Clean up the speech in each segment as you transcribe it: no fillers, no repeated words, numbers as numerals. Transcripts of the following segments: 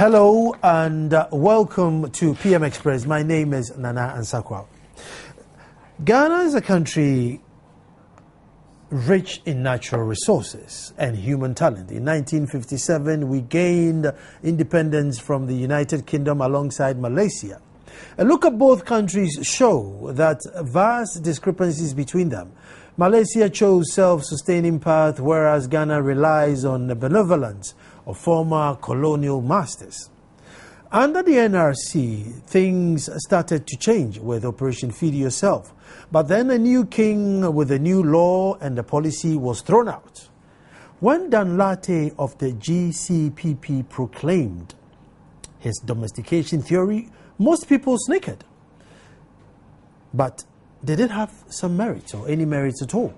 Hello and welcome to PM Express. My name is Nana Ansakwa. Ghana is a country rich in natural resources and human talent. In 1957, we gained independence from the United Kingdom alongside Malaysia. A look at both countries show that vast discrepancies between them. Malaysia chose self-sustaining path, whereas Ghana relies on the benevolence of former colonial masters. Under the NRC, things started to change with Operation Feed Yourself. But then a new king with a new law and the policy was thrown out. When Dan Lartey of the GCPP proclaimed his domestication theory, most people snickered. But did it have some merits or any merits at all?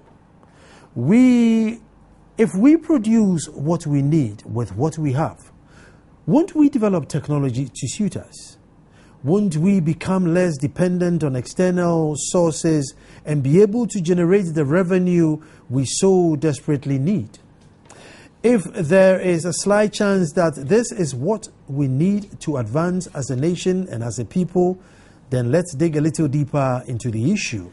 If we produce what we need with what we have, won't we develop technology to suit us? Won't we become less dependent on external sources and be able to generate the revenue we so desperately need? If there is a slight chance that this is what we need to advance as a nation and as a people, then let's dig a little deeper into the issue.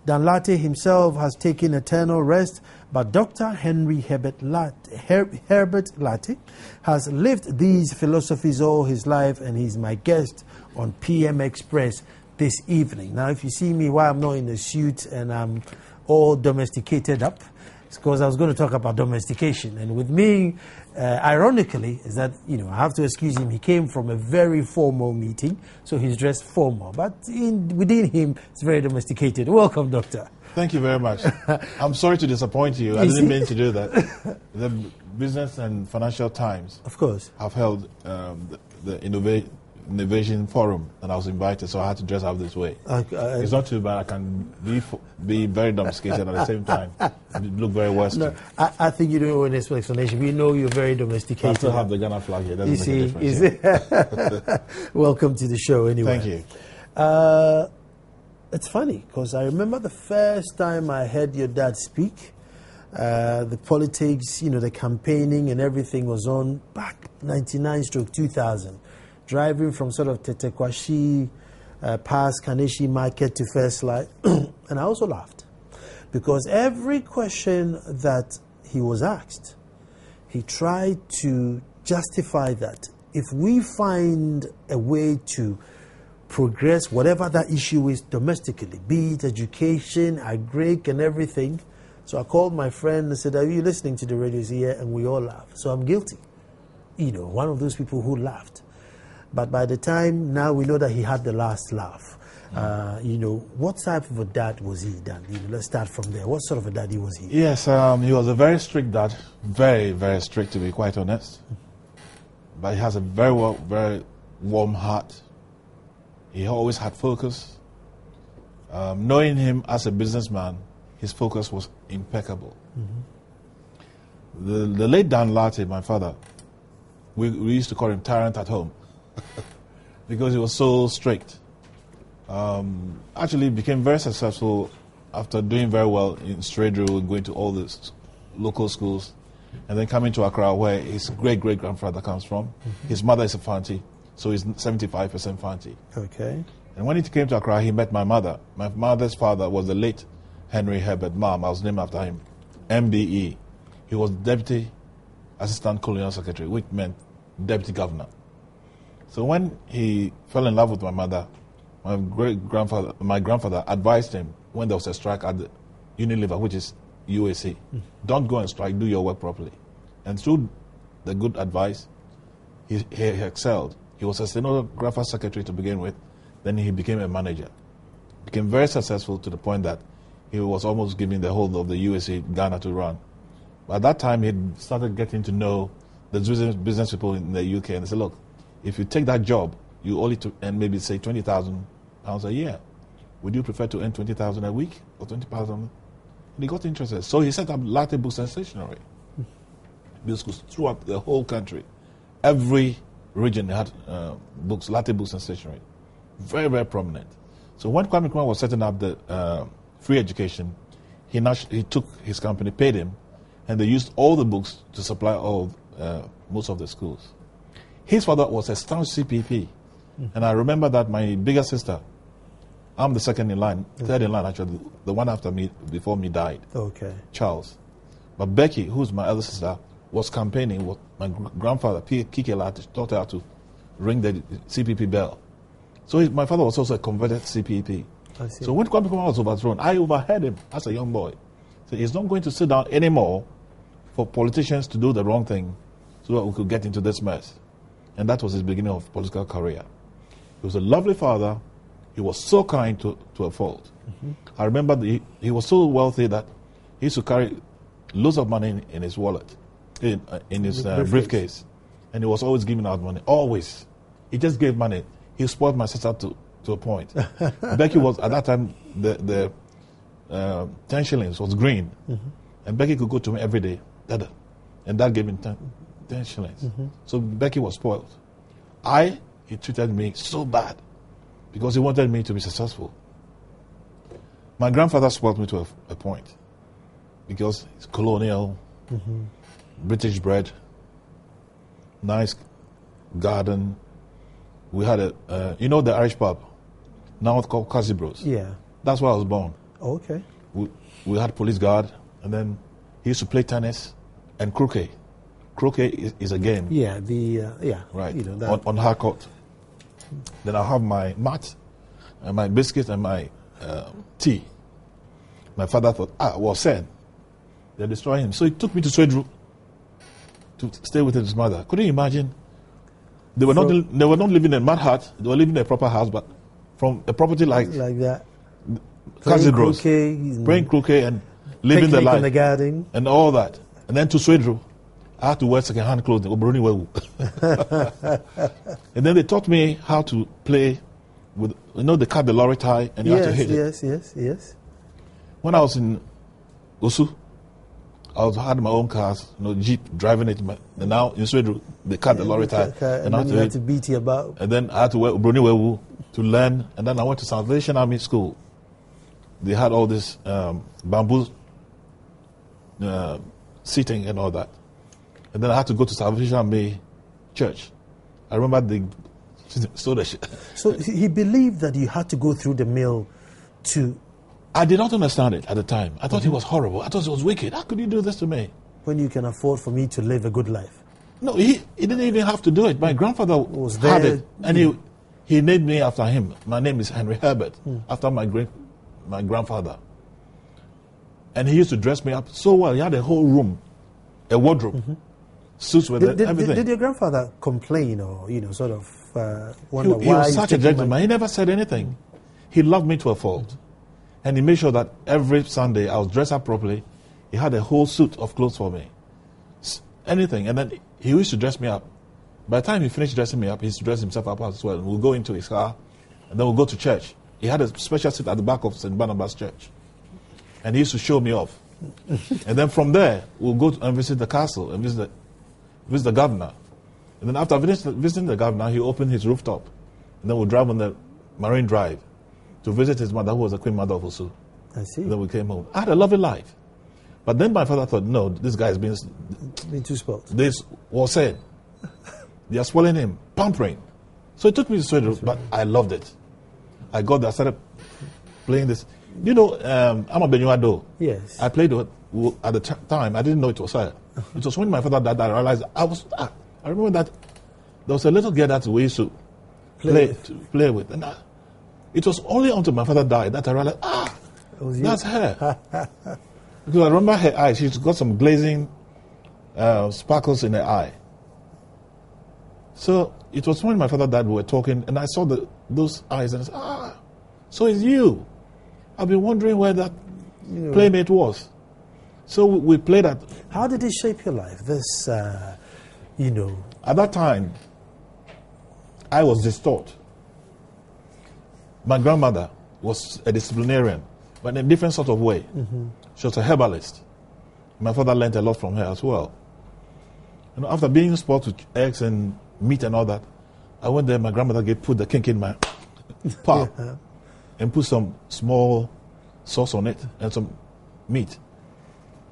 Dan Lartey himself has taken eternal rest, but Dr. Henry Herbert Lartey has lived these philosophies all his life, and he's my guest on PM Express this evening. Now, if you see me while I'm not in a suit and I'm all domesticated up, it's because I was going to talk about domestication. And with me, ironically, is that, I have to excuse him. He came from a very formal meeting, so he's dressed formal. But within him, it's very domesticated. Welcome, Doctor. Thank you very much. I'm sorry to disappoint you. I didn't mean to do that. The Business and Financial Times, of course, have held the Innovation Forum, and I was invited, so I had to dress up this way. It's not too bad. I can be very domesticated at the same time. Look very Western. No, I think you don't owe any explanation. We know you're very domesticated. I still have the Ghana flag here. Doesn't make a difference. Welcome to the show anyway. Thank you. It's funny, because I remember the first time I heard your dad speak. The politics, the campaigning and everything was on back 99/2000. Driving from sort of Tetekwashi past Kaneshi Market to First Light. And I also laughed. Because every question that he was asked, he tried to justify that if we find a way to progress whatever that issue is domestically, be it education, agric and everything. So I called my friend and said, are you listening to the radio? He said, yeah, and we all laughed. So I'm guilty. One of those people who laughed. But by the time now we know that he had the last laugh. What type of a dad was he, Dan? Let's start from there. What sort of a daddy was he? Yes, he was a very strict dad. Very, very strict, to be quite honest. But he has a very warm heart. He always had focus. Knowing him as a businessman, his focus was impeccable. Mm-hmm. The late Dan Lartey, my father, we used to call him Tyrant at Home. Because he was so strict. Actually became very successful after doing very well in Stradro, going to all the local schools, and then coming to Accra, where his great-great-grandfather comes from. Mm-hmm. His mother is a Fanti, so he's 75% Fanti. Okay. And when he came to Accra, he met my mother. My mother's father was the late Henry Herbert Mam. I was named after him. MBE. He was Deputy Assistant Colonial Secretary, which meant Deputy Governor. So when he fell in love with my mother, my grandfather advised him when there was a strike at the Unilever, which is UAC, don't go and strike, do your work properly. And through the good advice, he excelled. He was a stenographer secretary to begin with, then he became a manager. Became very successful to the point that he was almost giving the whole of the UAC Ghana to run. By that time, he started getting to know the business people in the UK, and they said, look, if you take that job, you only to earn maybe say £20,000 a year. Would you prefer to earn 20,000 a week or 20,000? And he got interested. So he set up Lartey Books and Stationery. Schools throughout the whole country. Every region had books, Lartey Books and Stationery. Very, very prominent. So when Kwame Nkrumah was setting up the free education, he took his company, paid him, and they used all the books to supply most of the schools. His father was a staunch CPP. And I remember that my bigger sister, I'm the second in line, third in line actually, the one after me, before me died, Okay. Charles. But Becky, who's my elder sister, was campaigning with my grandfather, P. Kike, taught her to ring the CPP bell. So my father was also a converted CPP. I see. So when Kwame Nkrumah was overthrown, I overheard him as a young boy. So he's not going to sit down anymore for politicians to do the wrong thing so that we could get into this mess. And that was his beginning of political career. He was a lovely father. He was so kind to a fault. I remember he was so wealthy that he used to carry loads of money in his wallet, in his briefcase. And he was always giving out money, always. He just gave money. He spoiled my sister to a point. Becky was, at that time, the 10 shillings was green. And Becky could go to me every day. Dada. And that gave him 10 shillings. So Becky was spoiled. He treated me so bad because he wanted me to be successful. My grandfather spoiled me to a point because it's colonial, British bred, nice garden. We had the Irish pub, now it's called Casibros. Yeah. That's where I was born. Okay. We had police guard, and then he used to play tennis and croquet. Croquet is a game. Yeah. Right. You know, that. On hard court. Then I'll have my mat, and my biscuit, and my tea. My father thought, well said. They're destroying him. So he took me to Swedru to stay with his mother. Couldn't you imagine? They were not living in a mud hut. They were living in a proper house, but from a property like that. Playing croquet and living the life. In the garden. And all that. And then to Swedru, I had to wear second-hand clothing. And then they taught me how to play with, they cut the lorry tie and you have to hit it. Yes. When I was in Osu, I had my own cars, Jeep, driving it. And now in Swedru, they cut the lorry tie. And then you had to beat you about. And then I had to wear Bruni Wewu to learn. And then I went to Salvation Army School. They had all this bamboo seating and all that. And then I had to go to Salvation Army Church. I remember So he believed that you had to go through the mill to... I did not understand it at the time. I thought it was horrible. I thought it was wicked. How could you do this to me? When you can afford for me to live a good life. No, he didn't even have to do it. My grandfather was there, had it, and he named me after him. My name is Henry Herbert, after my grandfather. And he used to dress me up so well. He had a whole room, a wardrobe, suits with everything. Did your grandfather complain or sort of wonder why? He was such a gentleman. He never said anything. He loved me to a fault. And he made sure that every Sunday I was dressed up properly. He had a whole suit of clothes for me. Anything. And then he used to dress me up. By the time he finished dressing me up, he used to dress himself up as well. We'll go into his car, and then we'll go to church. He had a special seat at the back of St. Barnabas Church. And he used to show me off. And then from there, we'll go and visit the castle and visit the governor. And then after visiting the governor, he opened his rooftop. And then we'll drive on the Marine Drive to visit his mother, who was the Queen Mother of Osu. I see. And then we came home. I had a lovely life. But then my father thought, no, this guy is being too spoiled. This was said. They are spoiling him, pampering. So it took me to Sweden, but I loved it. I got there, I started playing this. I'm a Benuado. Yes. I played it at the time. I didn't know it was her. It was when my father died that I realized I remember that there was a little girl that we used to play with. And it was only until my father died that I realized, that's her. Because I remember her eyes. She's got some glazing sparkles in her eye. So it was when my father died, we were talking, and I saw those eyes, and I said, so it's you. I've been wondering where that playmate was. So we played that. How did it shape your life? This, At that time, I was distraught. My grandmother was a disciplinarian, but in a different sort of way. Mm-hmm. She was a herbalist. My father learned a lot from her as well. After being spoiled with eggs and meat and all that, I went there, my grandmother put the kink in my pap and put some small sauce on it and some meat.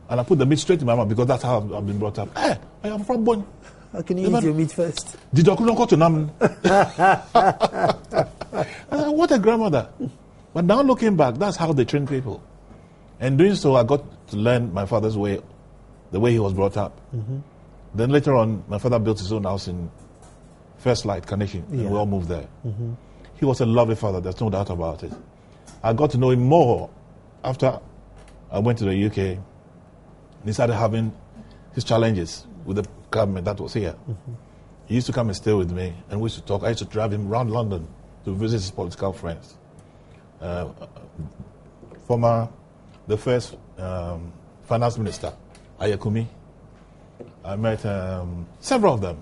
And I put the meat straight in my mouth because that's how I've been brought up. I am from Bon. How can you eat your meat first? Did you go to Nam? What a grandmother. But now looking back, that's how they train people. And doing so, I got to learn my father's way, the way he was brought up. Then later on, my father built his own house in First Light, Carnation, and we all moved there. He was a lovely father, there's no doubt about it. I got to know him more after I went to the UK. And he started having his challenges with the government that was here. He used to come and stay with me, and we used to talk. I used to drive him around London to visit his political friends. The first finance minister, Ayakumi. I met several of them.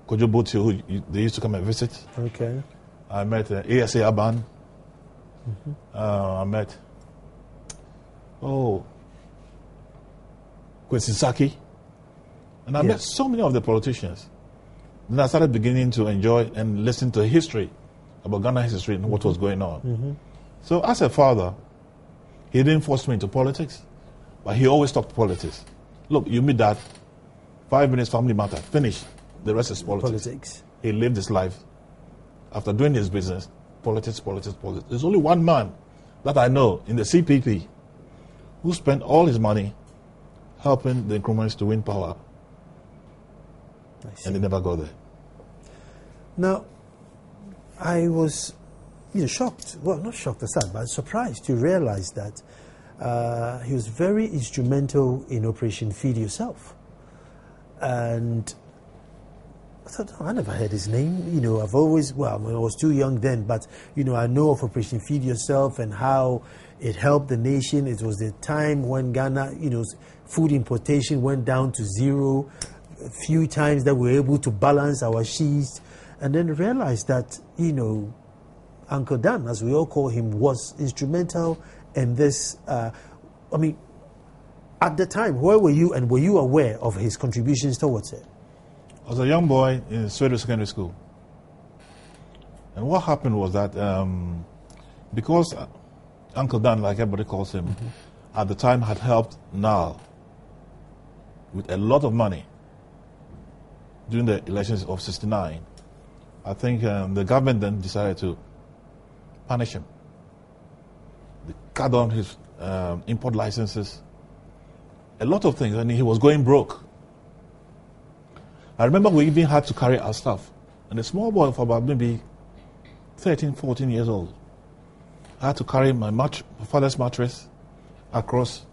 Kojo Botio, who they used to come and visit. Okay. I met ASA Aban. I met, Kwesi Saki. And I met so many of the politicians. Then I started beginning to enjoy and listen to history, about Ghana history and what was going on. So as a father, he didn't force me into politics, but he always talked politics. Look, you meet that, 5 minutes, family matter, finish. The rest is politics. He lived his life after doing his business, politics. There's only one man that I know in the CPP who spent all his money helping the Nkrumahs to win power. And they never got there. Now, I was shocked. Well, not shocked aside, but surprised to realize that he was very instrumental in Operation Feed Yourself. And I thought, I never heard his name. I've always, I was too young then, but, I know of Operation Feed Yourself and how it helped the nation. It was the time when Ghana, food importation went down to zero. A few times that we were able to balance our sheets. And then realized that, Uncle Dan, as we all call him, was instrumental in this. At the time, where were you, and were you aware of his contributions towards it? I was a young boy in Swedo Secondary School. And what happened was that because Uncle Dan, like everybody calls him, at the time had helped Nile with a lot of money during the elections of '69, I think the government then decided to punish him. They cut down his import licenses, a lot of things, and he was going broke. I remember we even had to carry our stuff. And a small boy of about maybe 13, 14 years old, I had to carry my father's mattress across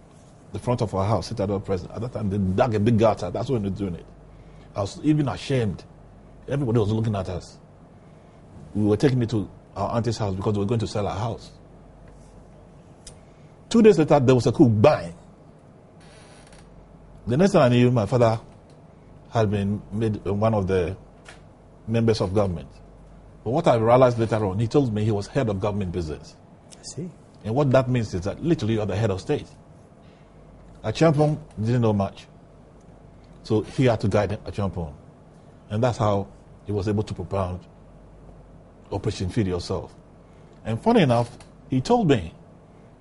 the front of our house, Citadel Prison. At that time, they dug a big gutter. That's when they were doing it. I was even ashamed. Everybody was looking at us. We were taking it to our auntie's house because we were going to sell our house. 2 days later, there was a coup, bang. The next thing I knew, my father had been made one of the members of government. But what I realized later on, he told me he was head of government business. I see. And what that means is that literally you are the head of state. Acheampong didn't know much. So he had to guide Acheampong. And that's how he was able to propound Operation Feed Yourself. And funny enough, he told me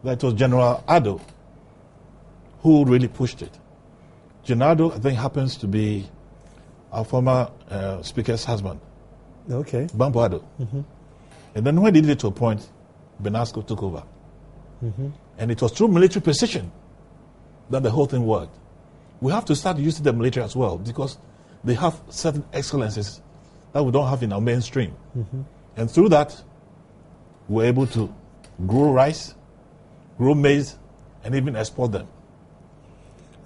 that it was General Addo who really pushed it. General Addo, I think, happens to be our former speaker's husband. Okay. Bambo Addo. And then when they did it to a point, Benasco took over. And it was through military precision that the whole thing worked. We have to start using the military as well because they have certain excellences that we don't have in our mainstream. And through that, we're able to grow rice, grow maize, and even export them.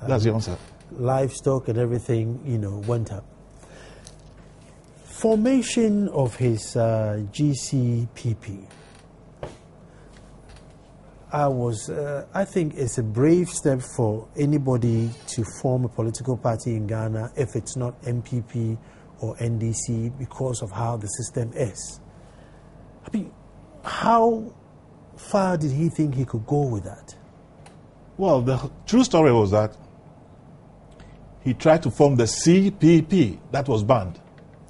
That's the answer. Livestock and everything, went up. Formation of his GCPP. I think it's a brave step for anybody to form a political party in Ghana if it's not MPP or NDC because of how the system is. How far did he think he could go with that? Well, the true story was that he tried to form the CPP that was banned.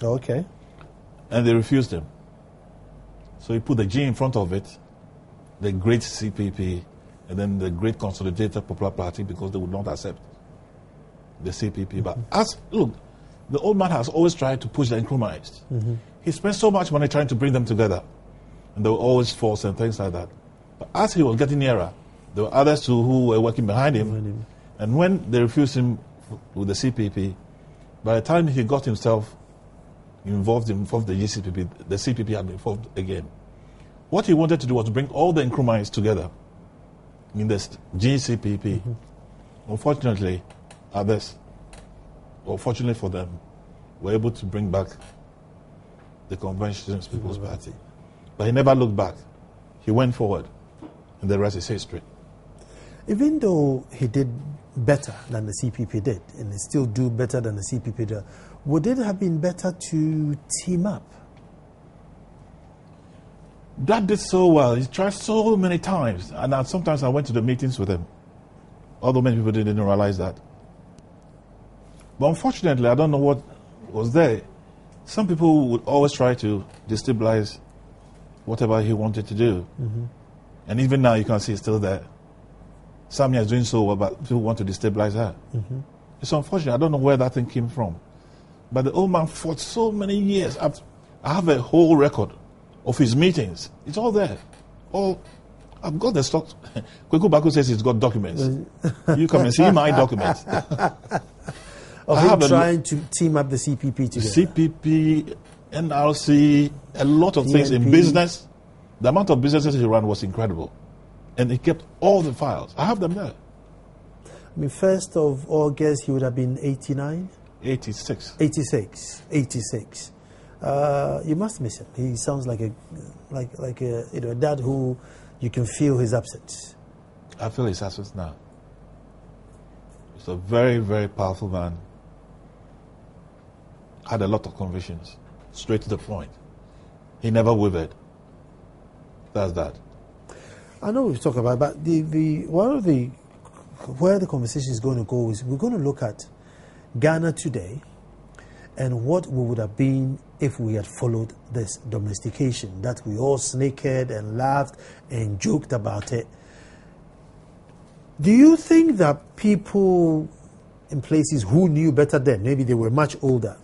Okay. And they refused him. So he put the G in front of it, the Great CPP, and then the Great Consolidated Popular Party because they would not accept the CPP. But look, the old man has always tried to push the Nkrumahs. He spent so much money trying to bring them together. And there were always force and things like that. But as he was getting nearer, there were others too who were working behind him. And when they refused him with the CPP, by the time he got himself involved in the GCPP, the CPP had been formed again. What he wanted to do was to bring all the Nkrumahs together in this GCPP. Unfortunately, others, or fortunately for them, were able to bring back the Conventionist People's Party. But he never looked back. He went forward, and the rest is history. Even though he did better than the CPP did, and he still do better than the CPP did, would it have been better to team up? That did so well. He tried so many times, and sometimes I went to the meetings with him, although many people didn't realize that. But unfortunately, I don't know what was there. Some people would always try to destabilize whatever he wanted to do. And even now, you can see it's still there. Samia is doing so well, but people want to destabilize her. It's unfortunate. I don't know where that thing came from. But the old man fought so many years. I have a whole record of his meetings. It's all there. I've got the stock. Kweku Baku says he's got documents. You come and see my documents. Of him trying to team up the CPP together. CPP, NRC, a lot of things in business. The amount of businesses he ran was incredible. And he kept all the files. I have them there. I mean, 1st of August, he would have been 89? 86. 86. You must miss him. He sounds like a dad who you can feel his absence. I feel his absence now. He's a very, very powerful man. Had a lot of convictions, straight to the point. He never wavered. That's that. I know we've talked about it, but where the conversation is going to go is we're going to look at Ghana today and what we would have been if we had followed this domestication, that we all snickered and laughed and joked about it. Do you think that people in places who knew better then, maybe they were much older,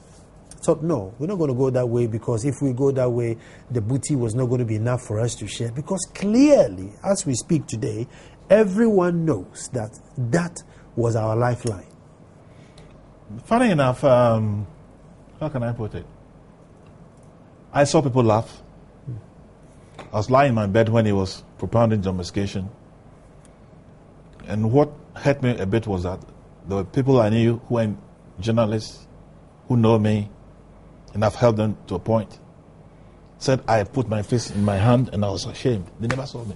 thought, no, we're not going to go that way, because if we go that way, the booty was not going to be enough for us to share? Because clearly, as we speak today, everyone knows that that was our lifeline. Funny enough, how can I put it? I saw people laugh. I was lying in my bed when he was propounding domestication. And what hurt me a bit was that there were people I knew who were journalists, who know me, and I've helped them to a point, said I put my face in my hand and I was ashamed. They never saw me.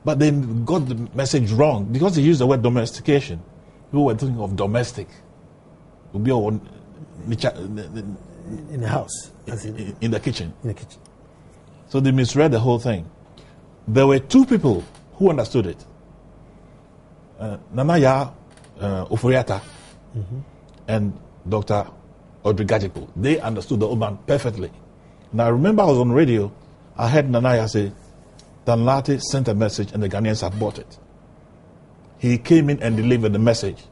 But they got the message wrong because they used the word domestication. People were thinking of domestic. It would be in the house. In the kitchen. In the kitchen. So they misread the whole thing. There were two people who understood it. Nanaya Oforiatta and Dr. Audrey Gadzekpo. They understood the old man perfectly. And I remember I was on radio. I heard Nanaya say, Danladi sent a message and the Ghanaians had bought it. He came in and delivered the message.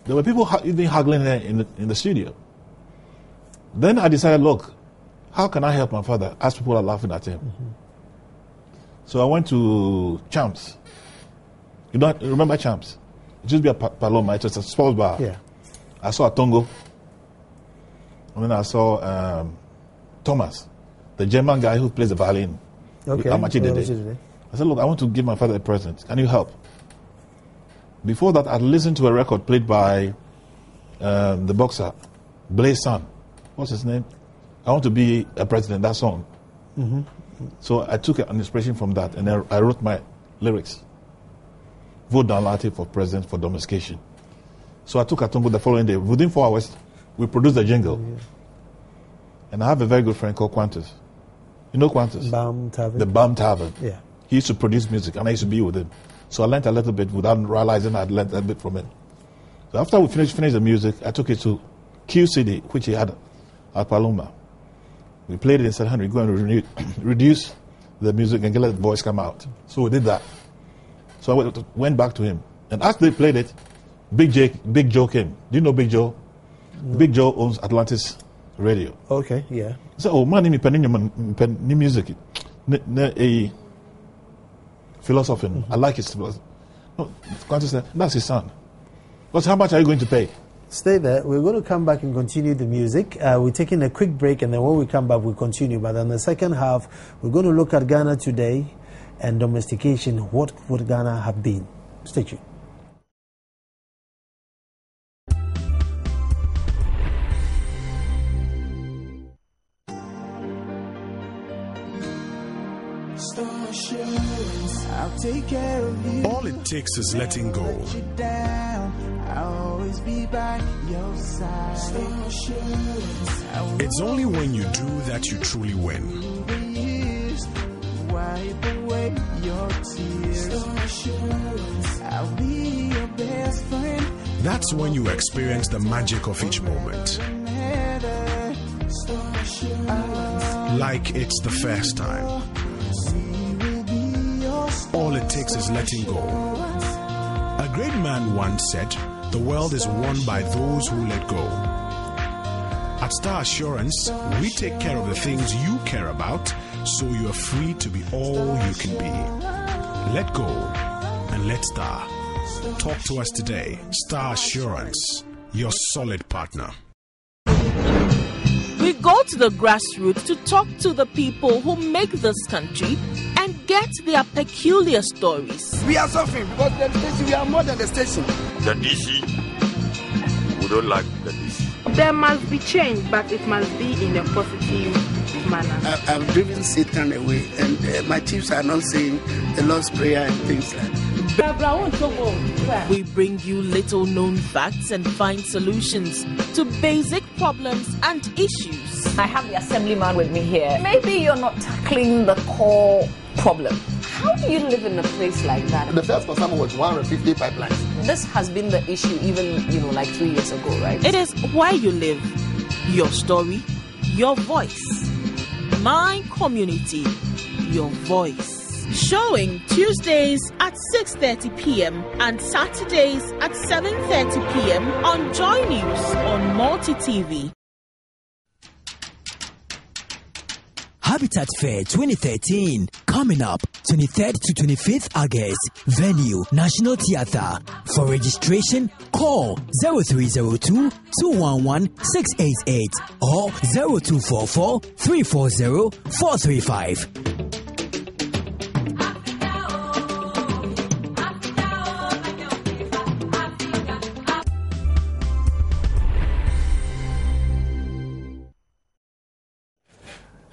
There were people even haggling there in the studio. Then I decided, look, how can I help my father as people are laughing at him? So I went to Champs. You don't remember Champs? It used to be a Paloma. It was a sports bar. Yeah. I saw Tongo. And then I saw Thomas, the German guy who plays the violin. Okay. Amachi Dede. I said, look, I want to give my father a present. Can you help? Before that, I listened to a record played by the boxer, Blaze San. What's his name? I want to be a president, that song. So I took an inspiration from that, and I wrote my lyrics. Vote Danladi for president for domestication. So I took Atongo the following day. Within 4 hours, we produced the jingle. And I have a very good friend called Quantus. You know Quantus? Bam Tavern. The Bam Tavern. Yeah. He used to produce music, and I used to be with him. So I learned a little bit without realizing I'd learned a bit from him. So after we finished the music, I took it to QCD, which he had at Paloma. We played it and said, Henry, go and reduce the music and let the voice come out. So we did that. So I went back to him. And as they played it, Big Joe came. Do you know Big Joe? Big Joe owns Atlantis Radio. Okay, yeah. So, oh, man, me penny music, a philosophy. I like his philosophy. No, that's his son. But how much are you going to pay? Stay there. We're going to come back and continue the music. We're taking a quick break, and then when we come back, we'll continue. But in the second half, we're going to look at Ghana today and domestication. What would Ghana have been? Stay tuned. I'll take care of you. All it takes is letting go. I'll always be by your side. It's only when you do that you truly win. Wipe away your tears. I'll be your best friend. That's when you experience the magic of each moment. Like it's the first time. All it takes is letting go. A great man once said, "The world is won by those who let go." At Star Assurance, we take care of the things you care about, so you are free to be all you can be. Let go and let Star. Talk to us today. Star Assurance, your solid partner. We go to the grassroots to talk to the people who make this country and get their peculiar stories. We are suffering because the station, we are more than the station. The DC, we don't like the DC. There must be change, but it must be in a positive manner. I've driven Satan away, and my chiefs are not saying the Lord's Prayer and things like that. We bring you little known facts and find solutions to basic problems and issues. I have the assemblyman with me here. Maybe you're not tackling the core problem. How do you live in a place like that? The first concern was 150 pipelines. This has been the issue even, like 3 years ago, right? It is where you live, your story, your voice. My community, your voice. Showing Tuesdays at 6:30 p.m. and Saturdays at 7:30 p.m. on Joy News on Multi TV. Habitat Fair 2013 coming up 23rd to 25th August. Venue National Theatre. For registration, call 0302 211 688 or 0244 340 435.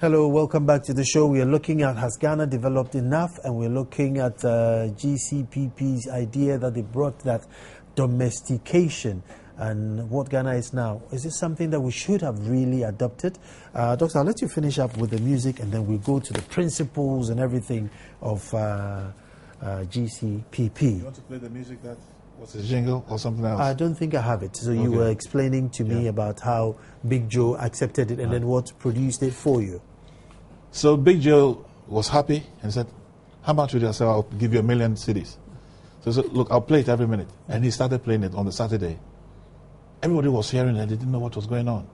Hello, welcome back to the show. We are looking at, has Ghana developed enough? And we're looking at GCPP's idea that they brought, that domestication and what Ghana is now. Is this something that we should have really adopted? Doctor, I'll let you finish up with the music and then we'll go to the principles and everything of GCPP. You want to play the music that was a jingle or something else? I don't think I have it. So you were explaining to me about how Big Joe accepted it and then what produced it for you. So Big Joe was happy and said, how much would you say? I'll give you 1 million cedis. So he said, look, I'll play it every minute. And he started playing it on the Saturday. Everybody was hearing it. They didn't know what was going on.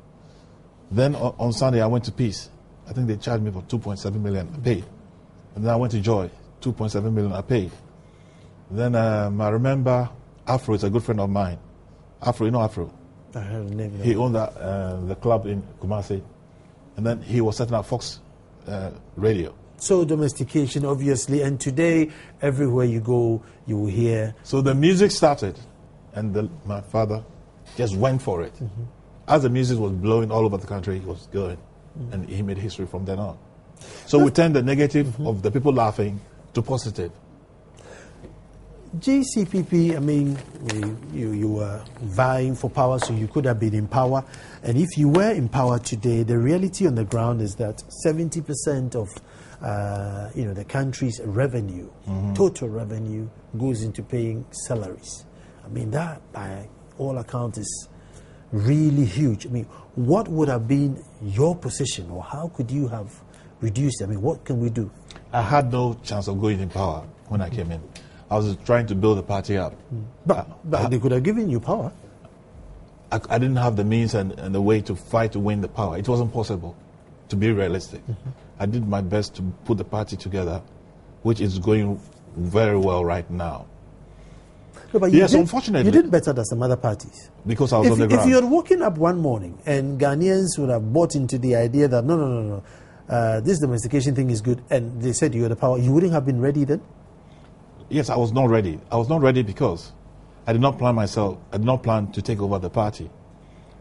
Then on Sunday, I went to Peace. I think they charged me for 2.7 million. I paid. And then I went to Joy. 2.7 million. I paid. Then I remember Afro is a good friend of mine. Afro, you know Afro? I heard the name. He owned the club in Kumasi. And then he was setting up Fox Radio. So domestication, obviously, and today, everywhere you go, you will hear. So the music started, and my father just went for it. Mm-hmm. As the music was blowing all over the country, he was going, and he made history from then on. So we turned the negative of the people laughing to positive. GCPP, I mean, you were vying for power, so you could have been in power. And if you were in power today, the reality on the ground is that 70% of the country's revenue, total revenue, goes into paying salaries. I mean, that, by all accounts, is really huge. I mean, what would have been your position, or how could you have reduced it? I mean, what can we do? I had no chance of going in power when I came in. I was trying to build the party up. But they could have given you power. I didn't have the means and the way to fight to win the power. It wasn't possible, to be realistic. I did my best to put the party together, which is going very well right now. No, but yes, unfortunately. You did better than some other parties. Because I was on the ground. If you had woken up one morning and Ghanaians would have bought into the idea that, no, this domestication thing is good, and they said you had the power, you wouldn't have been ready then? Yes, I was not ready. I was not ready because I did not plan myself. I did not plan to take over the party.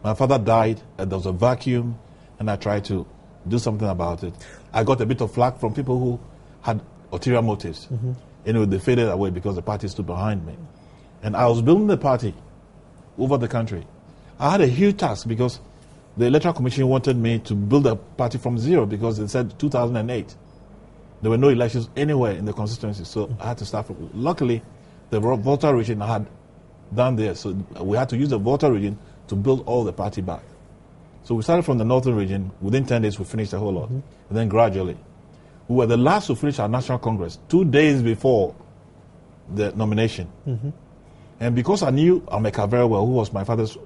My father died, and there was a vacuum, and I tried to do something about it. I got a bit of flack from people who had ulterior motives. Anyway, they faded away because the party stood behind me. And I was building the party over the country. I had a huge task because the Electoral Commission wanted me to build a party from zero because they said 2008. There were no elections anywhere in the constituency, so I had to start from. Luckily, the voter region I had done there, so we had to use the voter region to build all the party back. So we started from the northern region. Within 10 days, we finished the whole lot. And then gradually, we were the last to finish our National Congress 2 days before the nomination. And because I knew Ameka very well, who was my father's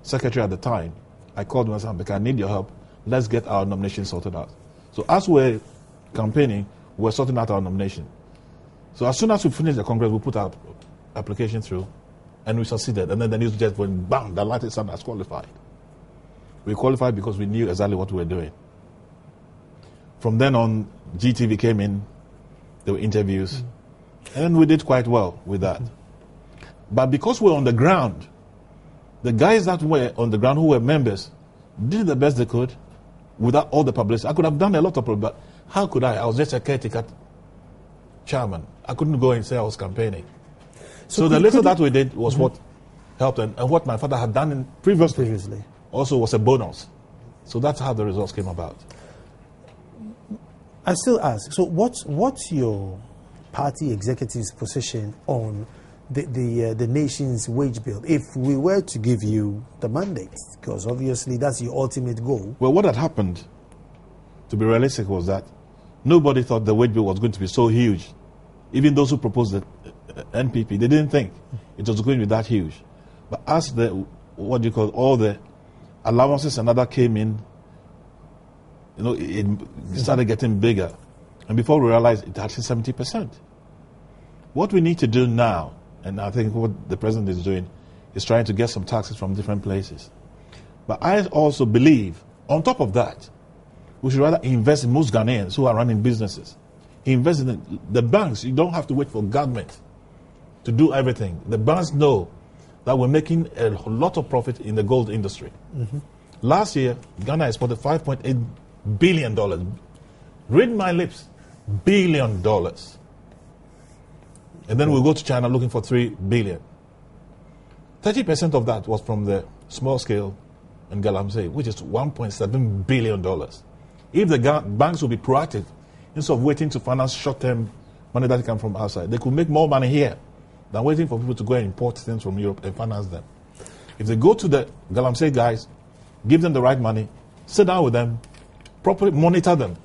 secretary at the time, I called him and said, Ameka, I need your help. Let's get our nomination sorted out. So as we're campaigning, we're sorting out our nomination. So as soon as we finished the Congress, we put our application through, and we succeeded. And then the news just went, bam, the Lighted Sun has qualified. We qualified because we knew exactly what we were doing. From then on, GTV came in, there were interviews, and we did quite well with that. But because we're on the ground, the guys that were on the ground who were members did the best they could without all the publicity. I could have done a lot of problems, but how could I? I was just a caretaker chairman. I couldn't go and say I was campaigning. So the little that we did was what helped, and what my father had done previously also was a bonus. So that's how the results came about. I still ask, so what's your party executive's position on the nation's wage bill, if we were to give you the mandate? Because obviously that's your ultimate goal. Well, what had happened, to be realistic, was that nobody thought the wage bill was going to be so huge. Even those who proposed the NPP, they didn't think it was going to be that huge. But as all the allowances and other came in, it started getting bigger. And before we realized, it had 70%. What we need to do now, and I think what the president is doing, is trying to get some taxes from different places. But I also believe, on top of that, we should rather invest in most Ghanaians who are running businesses. Invest in the banks. You don't have to wait for government to do everything. The banks know that we're making a lot of profit in the gold industry. Last year, Ghana exported $5.8 billion. Read my lips, $1 billion. And then we'll go to China looking for $3 billion. 30% of that was from the small scale and Galamsey, which is $1.7 billion. If the banks will be proactive, instead of waiting to finance short-term money that come from outside, they could make more money here than waiting for people to go and import things from Europe and finance them. If they go to the Galamsey guys, give them the right money, sit down with them, properly monitor them,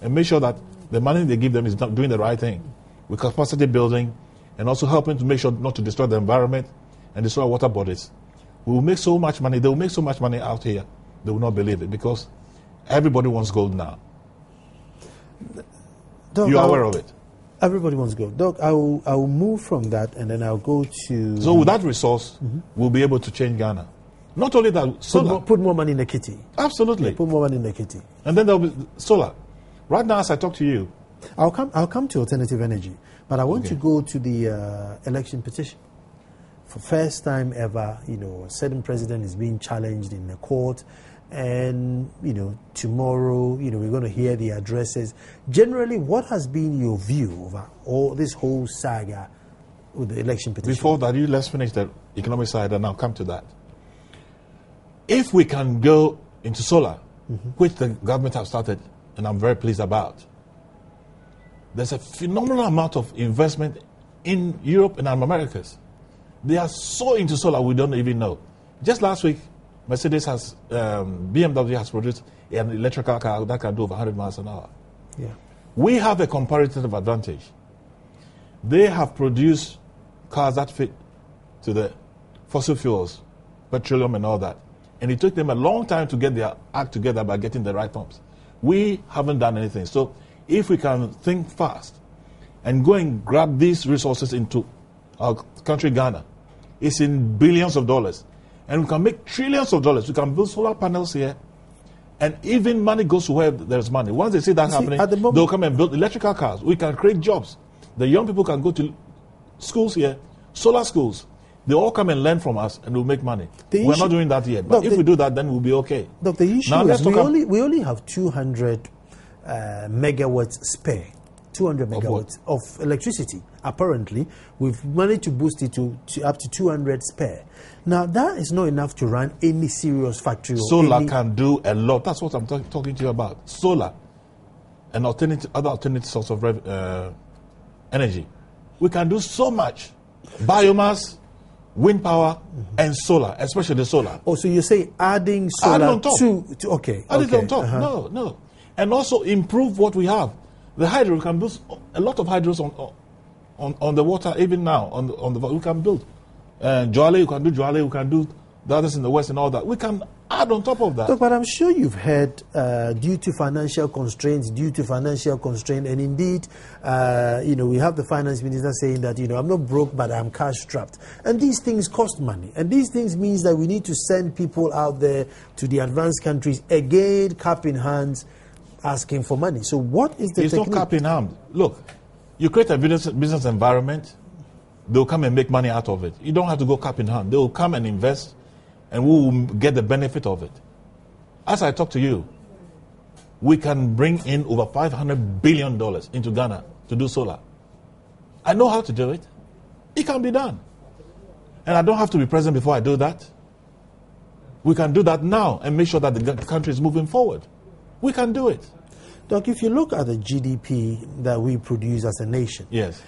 and make sure that the money they give them is not doing the right thing, with capacity building, and also helping to make sure not to destroy the environment and destroy water bodies. We will make so much money. They will make so much money out here, they will not believe it, because everybody wants gold now. Doc, you are aware of it? Everybody wants gold. Doc, I will move from that, and then I'll go to... So with that resource, we'll be able to change Ghana. Not only that, solar. Put more money in the kitty. Absolutely. Yeah, put more money in the kitty. And then there will be solar. Right now, as I talk to you... I'll come to alternative energy, but I want to go to the election petition. For first time ever, a certain president is being challenged in the court, and tomorrow, we're going to hear the addresses. Generally, what has been your view over all this whole saga with the election petition? Before that, let's finish the economic side, and I'll come to that. If we can go into solar, which the government have started, and I'm very pleased about, there's a phenomenal amount of investment in Europe and Americas. They are so into solar, we don't even know. Just last week, BMW has produced an electrical car that can do over 100 miles an hour. Yeah. We have a comparative advantage. They have produced cars that fit to the fossil fuels petroleum and all that. And it took them a long time to get their act together by getting the right pumps. We haven't done anything. So if we can think fast and go and grab these resources into our country, Ghana, it's in billions of dollars. And we can make trillions of dollars. We can build solar panels here. And even money goes to where there's money. Once they see that happening, they'll come and build electrical cars. We can create jobs. The young people can go to schools here, solar schools. They all come and learn from us and we'll make money. We're not doing that yet. But if we do that, then we'll be okay. Look, the issue is we only have 200 megawatts spare. 200 megawatts of electricity. Apparently, we've managed to boost it to up to 200 spare. Now, that is not enough to run any serious factory. Solar can do a lot. That's what I'm talking to you about. Solar, an other alternative source of energy. We can do so much. Biomass, wind power, and solar, especially the solar. Oh, so you say adding solar on top. to okay. Add it on top. No. And also improve what we have. The hydro, we can build a lot of hydros on the water, even now. On the we can build. Joale, we can do Joale, we can do the others in the west and all that. We can add on top of that. Look, but I'm sure you've heard due to financial constraints, and indeed, we have the finance minister saying that, I'm not broke, but I'm cash strapped. And these things cost money. And these things means that we need to send people out there to the advanced countries, again, cap in hands, asking for money. So what is the technique? It's not cap in hand. Look, you create a business environment, they'll come and make money out of it. You don't have to go cap in hand. They will come and invest, and we will get the benefit of it. As I talk to you, we can bring in over $500 billion into Ghana to do solar. I know how to do it. It can be done. And I don't have to be present before I do that. We can do that now and make sure that the country is moving forward. We can do it. Doc, if you look at the GDP that we produce as a nation, yes.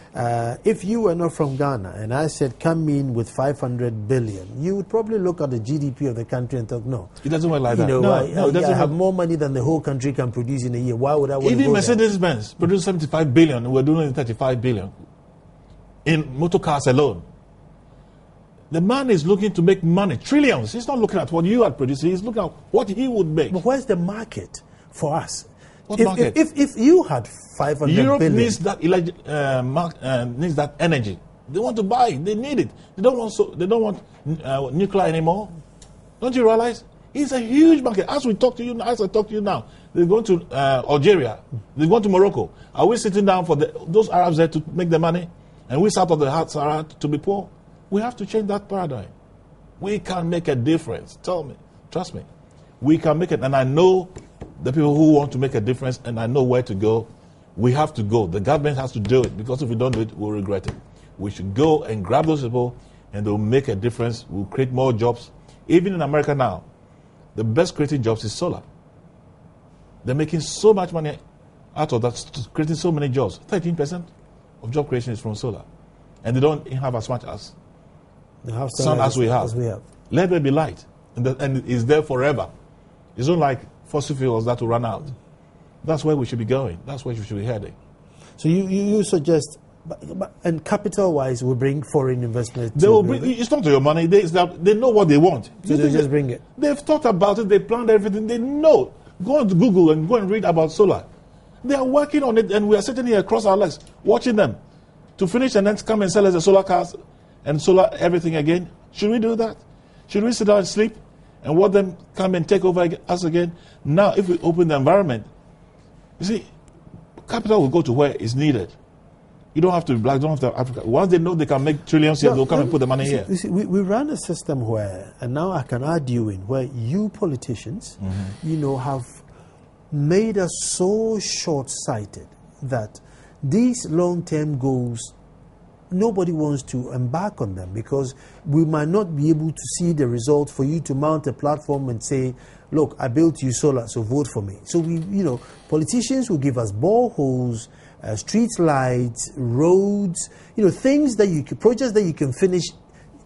If you were not from Ghana and I said come in with 500 billion, you would probably look at the GDP of the country and think, no. It doesn't work like that. I have more money than the whole country can produce in a year. Why would I want to go Even Mercedes-Benz produced 75 billion. We're doing 35 billion in motor cars alone. The man is looking to make money, trillions. He's not looking at what you are producing. He's looking at what he would make. But where's the market for us? What market? If you had 500 Europe billion. needs that needs that energy. They want to buy it. They need it. They don't want nuclear anymore. Don't you realize? It's a huge market. As I talk to you now, they're going to Algeria. They're going to Morocco. Are we sitting down for those Arabs there to make the money, and we start of the Sahara to be poor? We have to change that paradigm. We can make a difference. Trust me. We can make it, and I know the people who want to make a difference, and I know where to go. We have to go. The government has to do it, because if we don't do it, we'll regret it. We should go and grab those people, and they'll make a difference. We'll create more jobs. Even in America now, the best creating jobs is solar. They're making so much money out of that, creating so many jobs. 13% of job creation is from solar. And they don't have as much as sun as we have. Let there be light. And it's there forever. It's not like fossil fuels that will run out. That's where we should be going. That's where we should be heading. So you suggest, and capital-wise, we bring foreign investment. They will bring. It's not your money. They know what they want. So they just bring it. They've thought about it. They planned everything. They know. Go on to Google and go and read about solar. They are working on it, and we are sitting here across our legs watching them to finish and then come and sell us the solar cars and solar everything again. Should we do that? Should we sit down and sleep and watch them come and take over us again? Now, if we open the environment, you see, capital will go to where it's needed. You don't have to be black, you don't have to have Africa. Once they know they can make trillions here, they'll come and put the money here. You see, we run a system where, and now I can add you in, where you politicians, have made us so short-sighted that these long-term goals, nobody wants to embark on them, because we might not be able to see the result for you to mount a platform and say, look, I built you solar, so vote for me. So politicians will give us boreholes, street lights, roads, things that projects that you can finish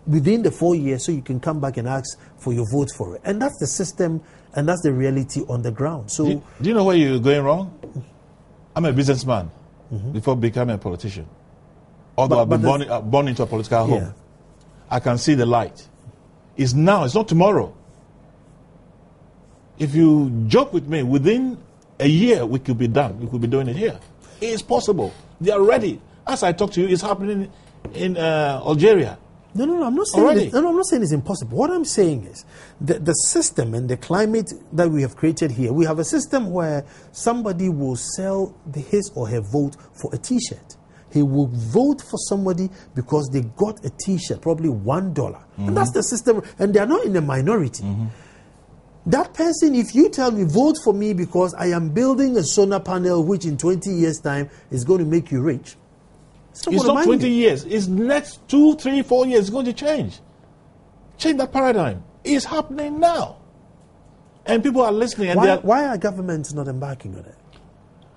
within the 4 years, so you can come back and ask for your vote for it. And that's the system, and that's the reality on the ground. So, do you know where you're going wrong? I'm a businessman before becoming a politician. Although I've been born into a political home, I can see the light. is now. It's not tomorrow. If you joke with me, within a year we could be done. We could be doing it here. It is possible. They are ready. As I talk to you, it's happening in Algeria. No, I'm not saying I'm not saying it's impossible. What I'm saying is the system and the climate that we have created here. We have a system where somebody will sell his or her vote for a T-shirt. He will vote for somebody because they got a T-shirt, probably $1, and that's the system. And they are not in the minority. That person, if you tell me vote for me because I am building a solar panel, which in 20 years' time is going to make you rich. It's not 20 years. It's next 2, 3, 4 years. It's going to change. Change that paradigm. It's happening now. And people are listening. And why are governments not embarking on it?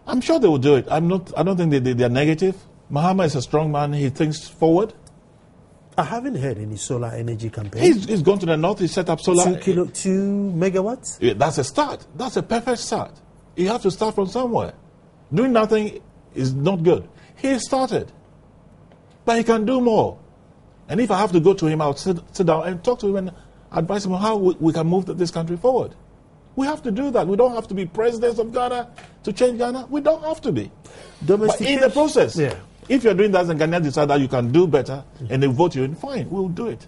I'm sure they will do it. I don't think they are negative. Mahama is a strong man. He thinks forward. I haven't heard any solar energy campaign. He's gone to the north. He set up solar. 2 megawatts? Yeah, that's a start. That's a perfect start. You have to start from somewhere. Doing nothing is not good. He started. But he can do more. And if I have to go to him, I'll sit down and talk to him and advise him on how we can move this country forward. We have to do that. We don't have to be presidents of Ghana to change Ghana. We don't have to be. But in the process, if you're doing that and Ghanaians decide that you can do better and they vote you in, fine, we'll do it.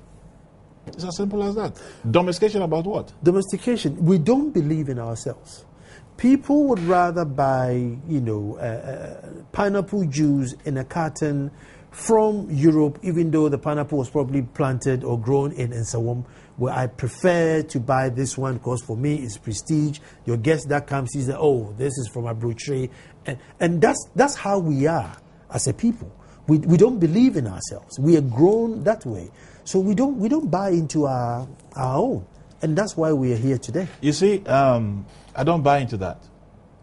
It's as simple as that. Domestication about what? Domestication. We don't believe in ourselves. People would rather buy, pineapple juice in a carton from Europe, even though the pineapple was probably planted or grown in Nsawam, where I prefer to buy this one because for me it's prestige. Your guest that comes says, oh, this is from a brochure. And that's how we are as a people. We don't believe in ourselves. We are grown that way. So we don't buy into our own. And that's why we are here today. You see, I don't buy into that.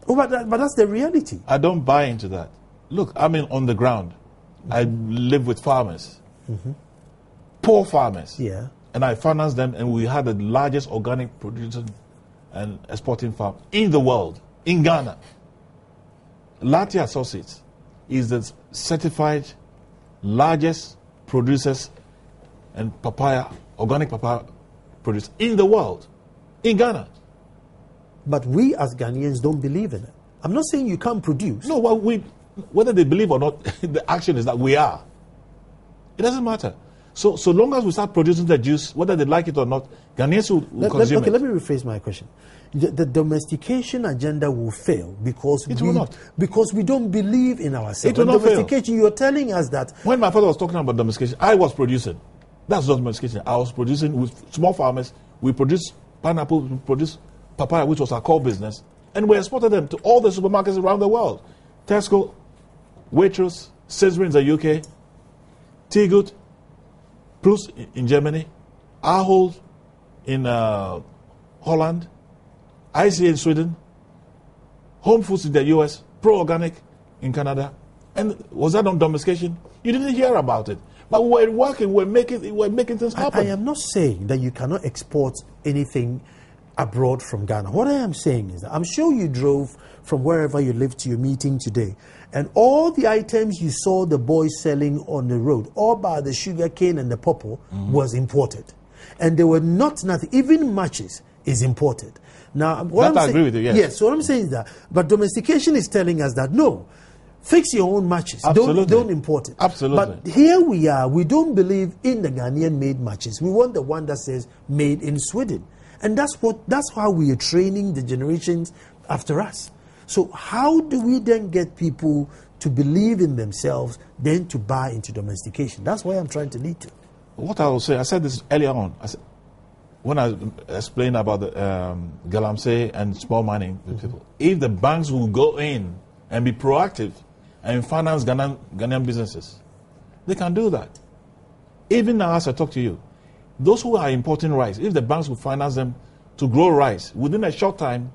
Oh, but that's the reality. I don't buy into that. Look, I mean on the ground. I live with farmers, poor farmers, and I finance them, and we had the largest organic producing and exporting farm in the world, in Ghana. Lati Associates is the certified largest producers and organic papaya produce in the world, in Ghana. But we as Ghanaians don't believe in it. I'm not saying you can't produce. No, well, whether they believe or not, the action is that we are. It doesn't matter. So long as we start producing the juice, whether they like it or not, Ghanaians will consume it. Let me rephrase my question. The domestication agenda will fail because we don't believe in ourselves. It will not domestication, fail. You're telling us that when my father was talking about domestication, I was producing. That's not domestication. I was producing with small farmers. We produced pineapple, we produced papaya, which was our core business, and we exported them to all the supermarkets around the world. Tesco, Waitrose, Sainsbury's in the UK, Teagood, Plus in Germany, Ahold in Holland, ICA in Sweden, Home Foods in the US, Pro Organic in Canada. And was that on domestication? You didn't hear about it. But we're working, we're making things happen. I am not saying that you cannot export anything abroad from Ghana. What I am saying is that I'm sure you drove from wherever you live to your meeting today, and all the items you saw the boys selling on the road, all by the sugar cane and the pawpaw, was imported. And there were nothing, even matches is imported. Now, I agree with you, yes. Yes, so what I'm saying is that, but domestication is telling us that no, fix your own matches. Don't import it. Absolutely. But here we are, we don't believe in the Ghanaian made matches. We want the one that says made in Sweden. And that's how we are training the generations after us. So how do we then get people to believe in themselves, then to buy into domestication? That's why I'm trying to lead to. What I will say, I said this earlier on, when I explained about the Galamsey and small mining people. If the banks will go in and be proactive and finance Ghanaian businesses, they can do that. Even now as I talk to you, those who are importing rice, if the banks will finance them to grow rice, within a short time,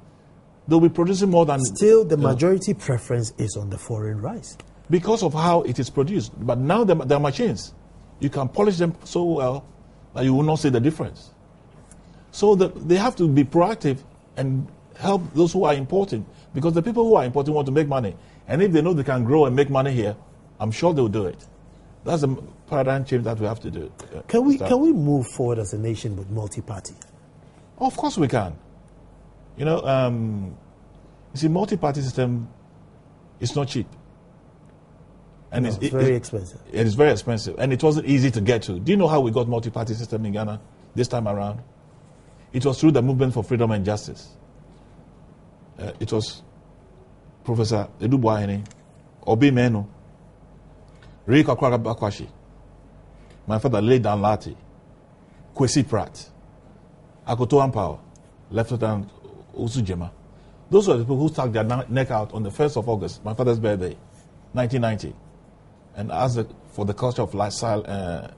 they'll be producing more than... Still, the majority preference is on the foreign rice. Because of how it is produced. But now there are machines. You can polish them so well that you will not see the difference. So they have to be proactive and help those who are importing. Because the people who are importing want to make money. And if they know they can grow and make money here, I'm sure they'll do it. That's the paradigm change that we have to do. Can we move forward as a nation with multi-party? Of course we can. You know, you see, multi-party system is not cheap. And it's very expensive. It is very expensive. And it wasn't easy to get to. Do you know how we got multi-party system in Ghana this time around? It was through the Movement for Freedom and Justice. It was Professor Edu Boahene, Obi Menu, Rika Kwagabakwashi, my father laid down Lati, Kwesi Pratt, Akoto Ampawa, Lieutenant Usujema. Those were the people who stuck their neck out on the 1st of August, my father's birthday, 1990, and asked for the culture of silence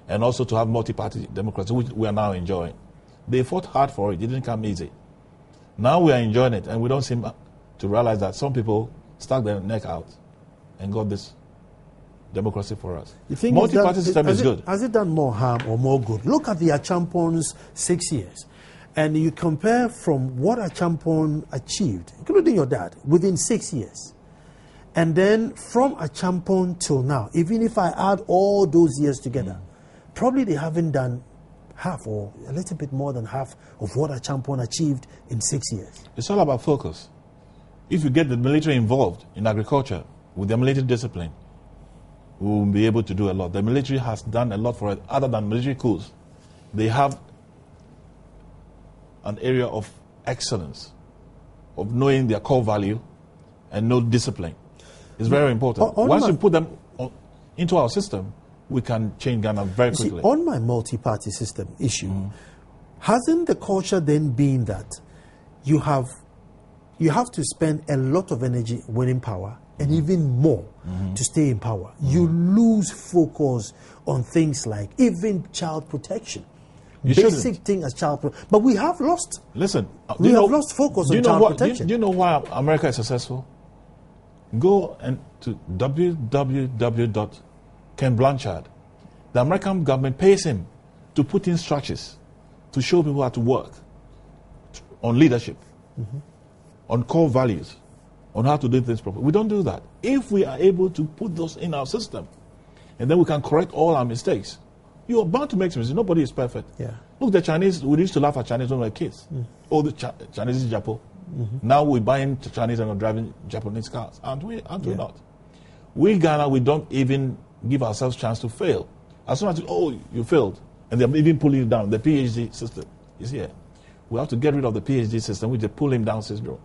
and also to have multi-party democracy, which we are now enjoying. They fought hard for it. It didn't come easy. Now we are enjoying it, and we don't seem to realize that some people stuck their neck out and got this democracy for us. You think multi-party system is good. Has it done more harm or more good? Look at the Achampon's 6 years. And you compare from what Achampon achieved, including your dad, within 6 years. And then from Achampon till now, even if I add all those years together, probably they haven't done half or a little bit more than half of what Achampon achieved in 6 years. It's all about focus. If you get the military involved in agriculture with the military discipline, we will be able to do a lot. The military has done a lot for it other than military coups. They have an area of excellence, of knowing their core value and know discipline. It's very important. Once you put them into our system, we can change Ghana very quickly. See, on my multi-party system issue, hasn't the culture then been that you have to spend a lot of energy winning power and even more to stay in power? You lose focus on things like even child protection. Basic thing as child protection. But we have lost. Listen, we have lost focus on child protection. Do you know why America is successful? Go to www.Ken Blanchard. The American government pays him to put in structures to show people how to work on leadership, on core values, on how to do things properly. We don't do that. If we are able to put those in our system, and then we can correct all our mistakes, you are bound to make mistakes. Nobody is perfect. Yeah. Look, the Chinese, we used to laugh at Chinese when we were kids. Oh, the Chinese is Japan. Now we're buying Chinese and we're driving Japanese cars. Aren't we not? We, Ghana, we don't even give ourselves a chance to fail. As soon as you failed, and they're even pulling you down, the PhD system is here. We have to get rid of the PhD system, which is the pulling down syndrome.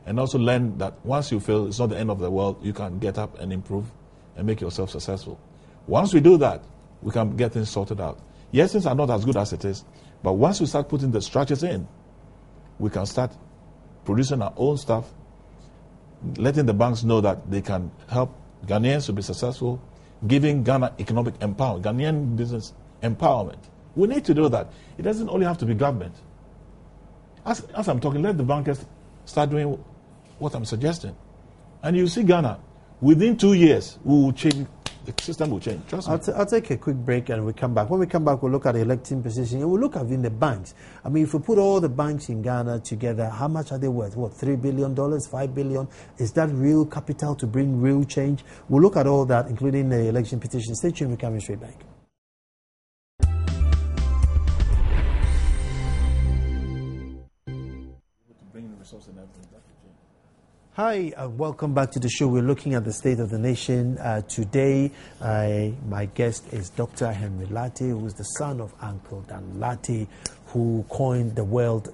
And also learn that once you fail, it's not the end of the world. You can get up and improve and make yourself successful. Once we do that, we can get things sorted out. Yes, things are not as good as it is, but once we start putting the structures in, we can start producing our own stuff, letting the banks know that they can help Ghanaians to be successful, giving Ghana economic empowerment, Ghanaian business empowerment. We need to do that. It doesn't only have to be government. As I'm talking, let the bankers start doing what I'm suggesting. And you see Ghana, within 2 years, we will change. The system will change. Trust me. I'll take a quick break and we'll come back. When we come back, we'll look at the electing position and we'll look at in the banks. I mean, if we put all the banks in Ghana together, how much are they worth? What, $3 billion, $5 billion? Is that real capital to bring real change? We'll look at all that, including the election petition. Stay tuned. We're coming straight back. Hi, welcome back to the show. We're looking at the state of the nation. Today, my guest is Dr. Henry Lartey, who is the son of Uncle Dan Lartey, who coined the word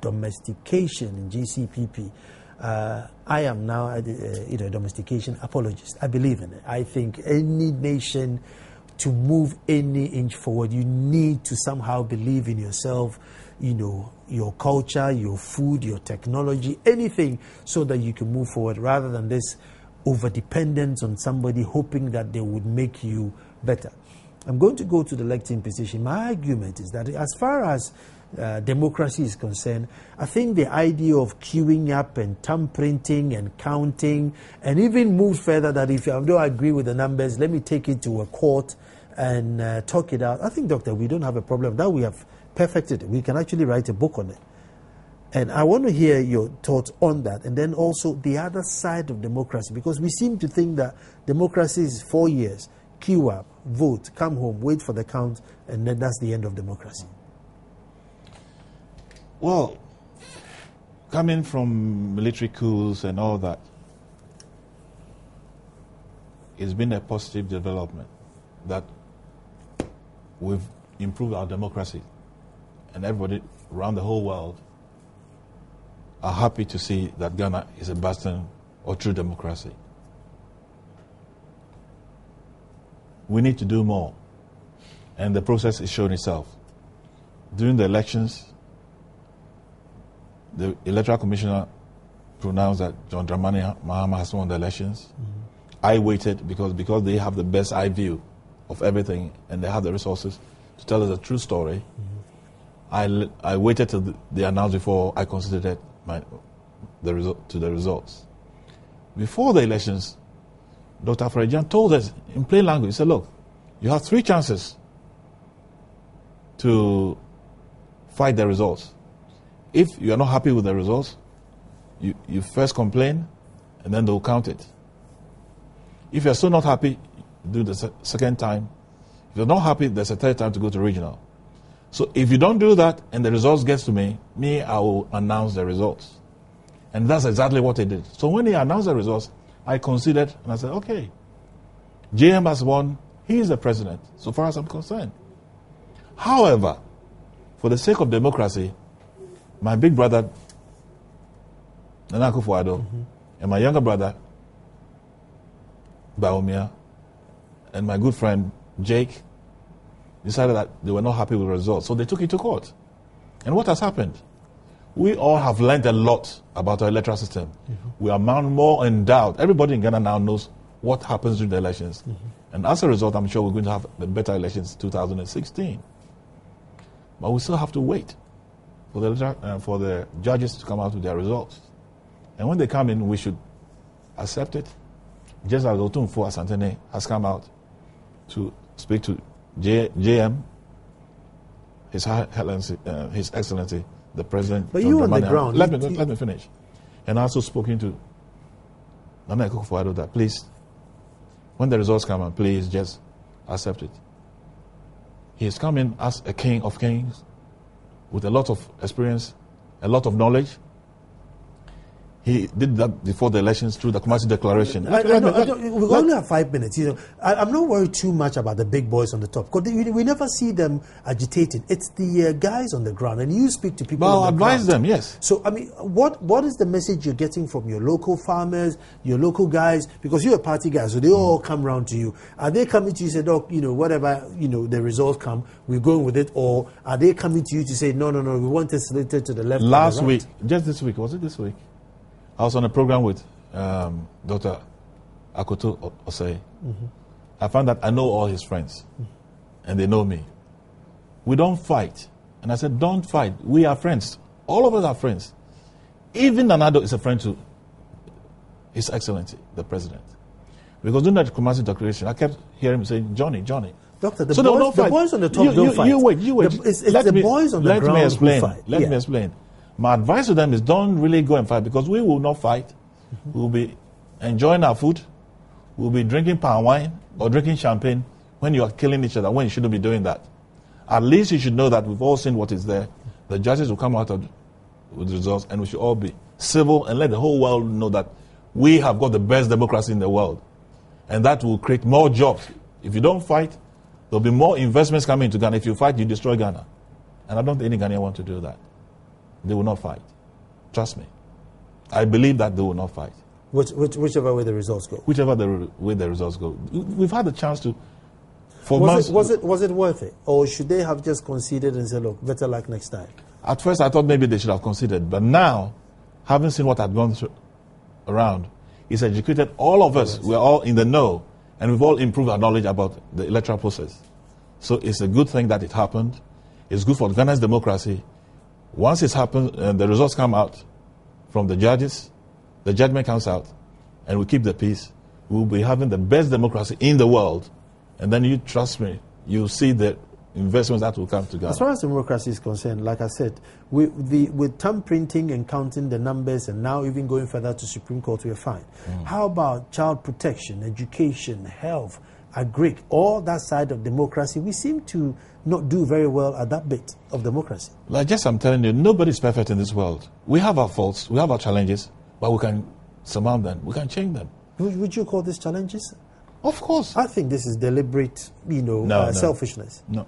domestication in GCPP. I am now a domestication apologist. I believe in it. I think any nation, to move any inch forward, you need to somehow believe in yourself, your culture, your food, your technology, anything, so that you can move forward rather than this over-dependence on somebody hoping that they would make you better. I'm going to go to the electing position. My argument is that as far as democracy is concerned, I think the idea of queuing up and thumb printing and counting, and even move further that if I don't agree with the numbers, let me take it to a court and talk it out. I think, Doctor, we don't have a problem. That we have perfected it. We can actually write a book on it. And I want to hear your thoughts on that, and then also the other side of democracy, because we seem to think that democracy is 4 years, queue up, vote, come home, wait for the count, and then that's the end of democracy. Well, coming from military coups and all that, it's been a positive development that we've improved our democracy, and everybody around the whole world are happy to see that Ghana is a bastion of true democracy. We need to do more, and the process is showing itself. During the elections, the Electoral Commissioner pronounced that John Dramani Mahama has won the elections. I waited because they have the best eye view of everything, and they have the resources to tell us the true story. I waited till they announced before I considered the results. Before the elections, Dr. Frejan told us in plain language, he said, look, you have 3 chances to fight the results. If you are not happy with the results, you first complain, and then they'll count it. If you're still not happy, do the second time. If you're not happy, there's a third time to go to regional. So if you don't do that and the results gets to me, I will announce the results. And that's exactly what he did. So when he announced the results, I considered and I said, okay, JM has won, he is the president, so far as I'm concerned. However, for the sake of democracy, my big brother, Nana Akufo-Addo, and my younger brother, Bawumia, and my good friend, Jake, decided that they were not happy with the results. So they took it to court. And what has happened? We all have learned a lot about our electoral system. We are now more endowed. Everybody in Ghana now knows what happens during the elections. And as a result, I'm sure we're going to have a better elections in 2016. But we still have to wait for the judges to come out with their results. And when they come in, we should accept it. Just as Otumfuo Asantene has come out to speak to JM, His Excellency, the President. But you on the ground. Let me finish. And also spoken to Nana Akufo-Addo that please, when the results come out, please just accept it. He has come in as a king of kings with a lot of experience, a lot of knowledge. He did that before the elections through the Kumasi Declaration. We only have 5 minutes. I'm not worried too much about the big boys on the top, because we never see them agitating. It's the guys on the ground, and you speak to people. Well, advise them, yes. So, I mean, what is the message you're getting from your local farmers, your local guys? Because you're a party guy, so they all come round to you. Are they coming to you and say, "Doc, whatever the results come, we're going with it," or are they coming to you to say, "No, we want it slated to the left"? Last week, just this week, was it this week? I was on a program with Dr. Akoto Osei. I found that I know all his friends, and they know me. We don't fight. And I said, don't fight. We are friends. All of us are friends. Even Nanado is a friend to His Excellency, the President. Because during that Kumasi Declaration, I kept hearing him saying, Johnny. Doctor, the boys on the top don't fight. You wait. It's the boys on the ground who fight. Let me explain. My advice to them is don't really go and fight, because we will not fight. We'll be enjoying our food. We'll be drinking palm wine or drinking champagne when you are killing each other, when you shouldn't be doing that. At least you should know that we've all seen what is there. The judges will come out with results, and we should all be civil and let the whole world know that we have got the best democracy in the world. And that will create more jobs. If you don't fight, there'll be more investments coming into Ghana. If you fight, you destroy Ghana. And I don't think any Ghanaian want to do that. They will not fight. Trust me. I believe that they will not fight. Whichever way the results go. Whichever way the results go. We've had the chance to. Was it worth it? Or should they have just conceded and said, look, better luck next time? At first I thought maybe they should have conceded. But now, having seen what had gone around, it's educated all of us. We're all in the know. And we've all improved our knowledge about the electoral process. So it's a good thing that it happened. It's good for Ghana's democracy. Once it's happened, the results come out from the judges, the judgment comes out, and we keep the peace, we'll be having the best democracy in the world. And then you trust me, you'll see the investments that will come to Ghana. As far as democracy is concerned, like I said, with thumb printing and counting the numbers and now even going further to Supreme Court, we're fine. How about child protection, education, health, agri, all that side of democracy? We seem to not do very well at that bit of democracy. Like just I'm telling you, nobody's perfect in this world. We have our faults, we have our challenges, but we can surmount them, we can change them. Would you call these challenges? Of course. I think this is deliberate, selfishness. No.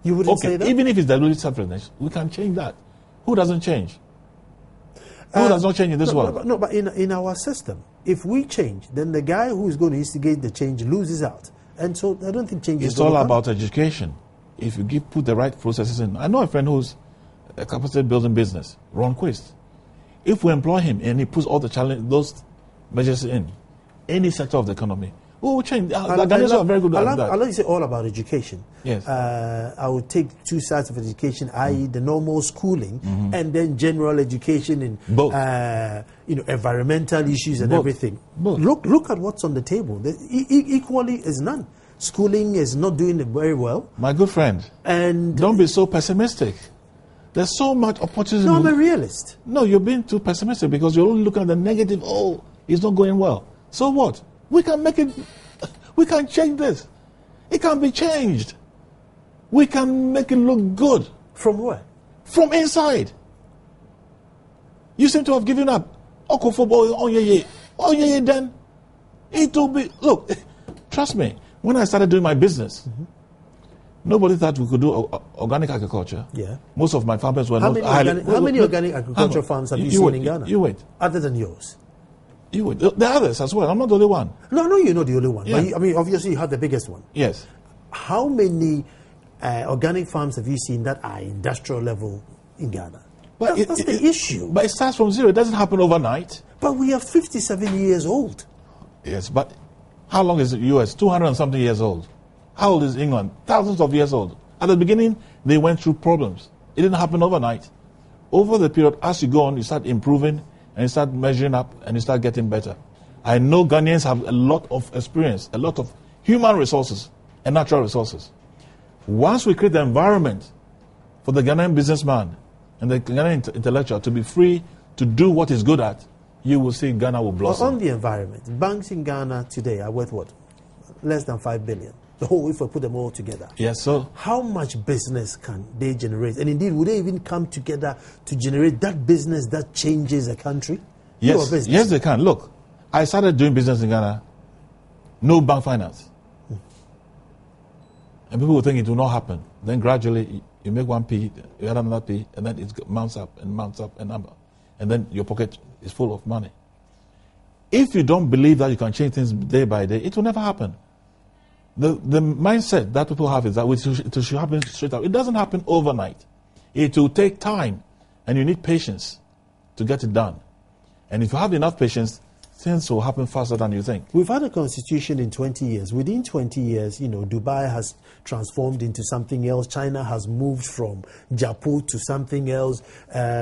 You wouldn't say that? Even if it's deliberate selfishness, we can change that. Who doesn't change? Who does not change in this world? No, but in our system, if we change, then the guy who is going to instigate the change loses out. And so I don't think change is It's all about education. If you put the right processes in. I know a friend who's a capacity building business, Ron Quist. If we employ him and he puts all those measures in any sector of the economy, we will change. Ghanaians are very good at that. I like to say all about education. Yes. I would take two sides of education, i.e. the normal schooling, and then general education in both. Environmental issues and everything. Both. Look at what's on the table. Equally is none. Schooling is not doing it very well. My good friend, and don't be so pessimistic. There's so much opportunity. No, I'm a realist. No, you're being too pessimistic because you're only looking at the negative. Oh, it's not going well. So what? We can make it, we can change this. It can be changed. We can make it look good. From where? From inside. You seem to have given up. Oh yeah, then. It will be, look, trust me, when I started doing my business, nobody thought we could do organic agriculture. Yeah. Most of my farmers were how not many organic agriculture farms have you seen in Ghana? You wait. Other than yours? You wait. There are others as well. I'm not the only one. No, you're not the only one. Yeah. But obviously you have the biggest one. Yes. How many organic farms have you seen that are industrial level in Ghana? But that's the issue. But it starts from zero. It doesn't happen overnight. But we are 57 years old. Yes, but how long is the US? 200 and something years old. How old is England? Thousands of years old. At the beginning, they went through problems. It didn't happen overnight. Over the period, as you go on, you start improving, and you start measuring up, and you start getting better. I know Ghanaians have a lot of experience, a lot of human resources and natural resources. Once we create the environment for the Ghanaian businessman and the Ghanaian intellectual to be free to do what he's good at, you will see Ghana will blossom. On the environment, banks in Ghana today are worth what? Less than 5 billion. The whole, if we put them all together. Yes, so how much business can they generate? And indeed, would they even come together to generate that business that changes a country? Yes, yes, they can. Look, I started doing business in Ghana, no bank finance. And people will think it will not happen. Then gradually, you make 1p, you add another p, and then it mounts up and mounts up and up. And then your pocket is full of money. If you don't believe that you can change things day by day, it will never happen. The mindset that people have is that it should happen straight up. It doesn't happen overnight. It will take time, and you need patience to get it done. And if you have enough patience, things will happen faster than you think. We've had a constitution in 20 years. Within 20 years, Dubai has transformed into something else. China has moved from Japan to something else.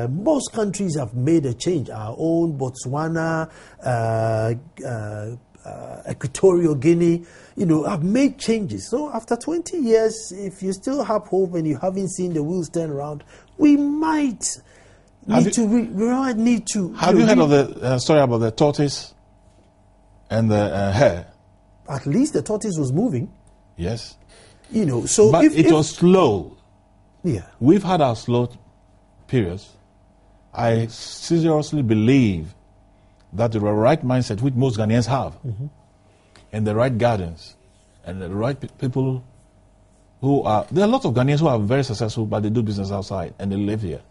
Most countries have made a change. Our own Botswana, Equatorial Guinea, have made changes. So after 20 years, if you still have hope and you haven't seen the wheels turn around, we might need to. Have you heard of the story about the tortoise and the hare? At least the tortoise was moving. Yes. So but it was slow. Yeah. We've had our slow periods. I seriously believe that the right mindset, which most Ghanaians have, and the right guidance, and the right people who are... There are a lot of Ghanaians who are very successful, but they do business outside, and they live here.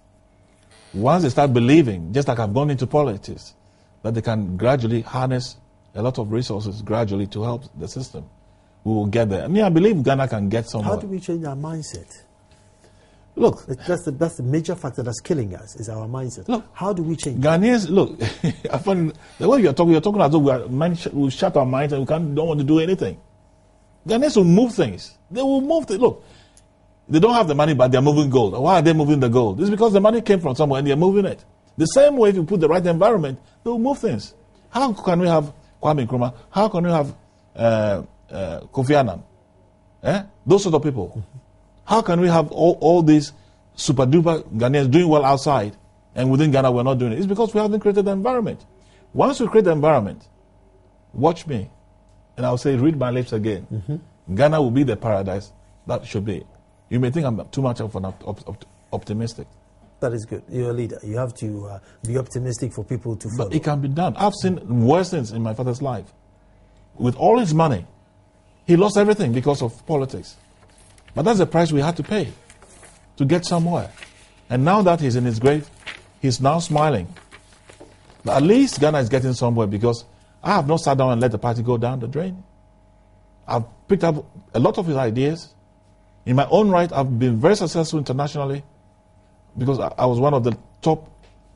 Once they start believing, just like I've gone into politics, that they can gradually harness a lot of resources gradually to help the system, we will get there. I believe Ghana can get somewhere. How do we change our mindset? Look, that's the major factor that's killing us, is our mindset. Look, how do we change? Ghanaians, look, I find the way you're talking as though we shut our minds and don't want to do anything. Ghanaians will move things. They will move things. Look, they don't have the money, but they're moving gold. Why are they moving the gold? It's because the money came from somewhere and they're moving it. The same way, if you put the right environment, they will move things. How can we have Kwame Nkrumah? How can we have Kofi Annan? Those sort of people. How can we have all these super duper Ghanaians doing well outside, and within Ghana we're not doing it? It's because we haven't created the environment. Once we create the environment, watch me, and I'll say, read my lips again. Mm-hmm. Ghana will be the paradise that should be. You may think I'm too much of an optimistic. That is good. You're a leader. You have to be optimistic for people to follow. But it can be done. I've seen worse things in my father's life. With all his money, he lost everything because of politics. But that's the price we had to pay to get somewhere. And now that he's in his grave, he's now smiling. But at least Ghana is getting somewhere, because I have not sat down and let the party go down the drain. I've picked up a lot of his ideas. In my own right, I've been very successful internationally, because I was one of the top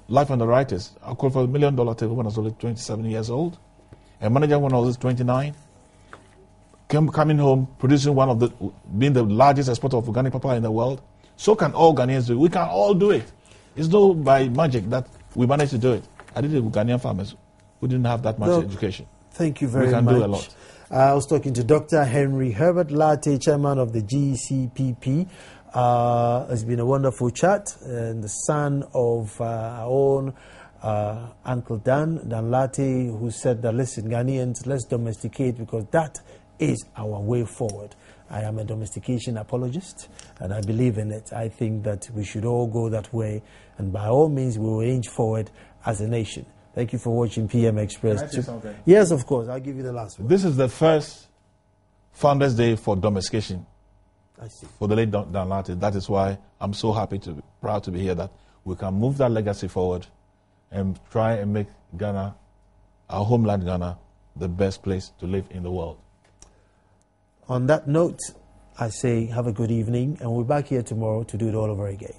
life underwriters. I called for $1 million table when I was only 27 years old. A manager when I was 29. Coming home, producing being the largest exporter of organic papaya in the world. So can all Ghanaians do it. We can all do it. It's not by magic that we managed to do it. I did it with Ghanaian farmers who didn't have that much education. Thank you very much. We can do a lot. I was talking to Dr. Henry Herbert Lartey, chairman of the GCPP. It's been a wonderful chat, and the son of our own Uncle Dan Lartey, who said that, listen, Ghanaians, let's domesticate, because that is our way forward. I am a domestication apologist, and I believe in it. I think that we should all go that way, and by all means, we will inch forward as a nation. Thank you for watching PM Express. Can I say something? Yes, of course. I'll give you the last one. This is the first Founders Day for domestication. I see. For the late Dan Lartey. That is why I'm so proud to be here, that we can move that legacy forward and try and make Ghana, our homeland Ghana, the best place to live in the world. On that note, I say have a good evening, and we're back here tomorrow to do it all over again.